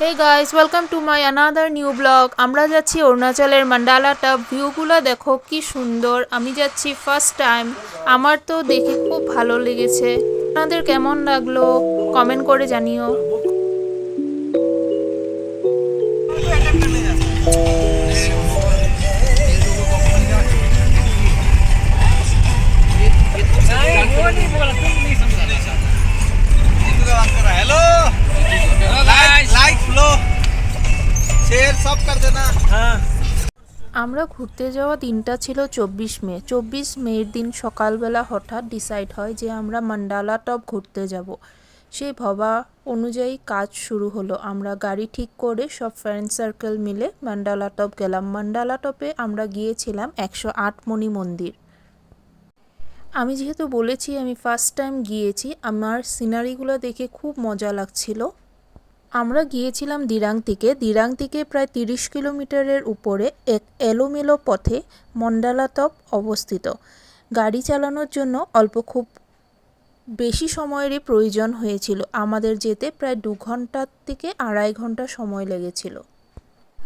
Hey guys, welcome to my another new vlog. আমরা যাচ্ছি অরুণাচলের mandala top. ভিউগুলো দেখো কি সুন্দর। আমি যাচ্ছি ফার্স্ট টাইম। আমার তো দেখে খুব ভালো লেগেছে। আপনাদের কেমন লাগলো কমেন্ট করে জানিও। हेलो लाइक फ्लो शेयर सब कर देना। हाँ আমরা ঘুরতে যাওয়া দিনটা ছিল 24 মে। 24 মের দিন সকালবেলা হঠাৎ ডিসাইড হয় যে আমরা মান্ডালা টপ ঘুরতে যাব। সেই ভাবা অনুযায়ী কাজ শুরু হলো। আমরা গাড়ি ঠিক করে সব ফ্রেন্ড সার্কেল মিলে মান্ডালা টপ গেলাম। মান্ডালা টপে আমরা গিয়েছিলাম 108 মণি মন্দির। আমি যেহেতু বলেছি আমি ফার্স্ট টাইম গিয়েছি, আমার সিনারিগুলো দেখে খুব মজা লাগছিল। আমরা গিয়েছিলাম দিরাং থেকে প্রায় 30 কিলোমিটারের উপরে এক এলোমেলো পথে মন্ডালা টপ অবস্থিত। গাড়ি চালানোর জন্য খুব বেশি সময়েরই প্রয়োজন হয়েছিল। আমাদের যেতে প্রায় 2 ঘন্টা থেকে 2.5 ঘন্টা সময় লেগেছিল।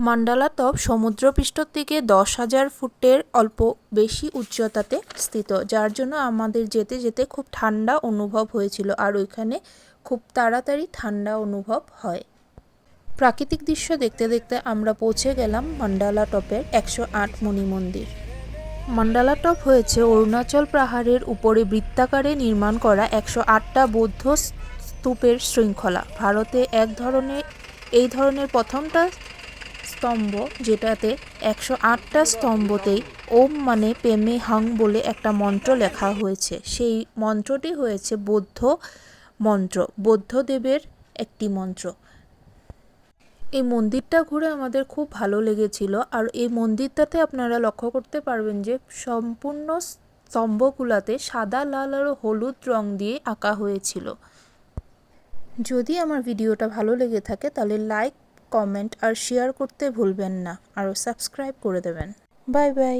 মান্ডালা টপ সমুদ্রপৃষ্ঠ থেকে 10,000 ফুটের অল্প বেশি উচ্চতাতে স্থিত, যার জন্য আমাদের যেতে যেতে খুব ঠান্ডা অনুভব হয়েছিল। আর ওইখানে খুব তাড়াতাড়ি ঠান্ডা অনুভব হয়। প্রাকৃতিক দৃশ্য দেখতে দেখতে আমরা পৌঁছে গেলাম মান্ডালা টপের 108 মণি মন্দির। মান্ডালা টপ হয়েছে অরুণাচল পাহাড়ের উপরে বৃত্তাকারে নির্মাণ করা 108টা বৌদ্ধ স্তূপের শৃঙ্খলা। ভারতে এই ধরনের প্রথমটা স্তম্ভ, যেটাতে 108টা স্তম্ভতেই ওম মানে পেমে হাং বলে একটা মন্ত্র লেখা হয়েছে। সেই মন্ত্রটি হয়েছে বৌদ্ধ মন্ত্র, বৌদ্ধদেবের একটি মন্ত্র। এই মন্দিরটা ঘুরে আমাদের খুব ভালো লেগেছিল। আর এই মন্দিরটাতে আপনারা লক্ষ্য করতে পারবেন যে সম্পূর্ণ স্তম্ভগুলোতে সাদা, লাল আর হলুদ রং দিয়ে আঁকা হয়েছিল। যদি আমার ভিডিওটা ভালো লেগে থাকে তাহলে লাইক, কমেন্ট আর শেয়ার করতে ভুলবেন না, আর সাবস্ক্রাইব করে দেবেন। Bye bye.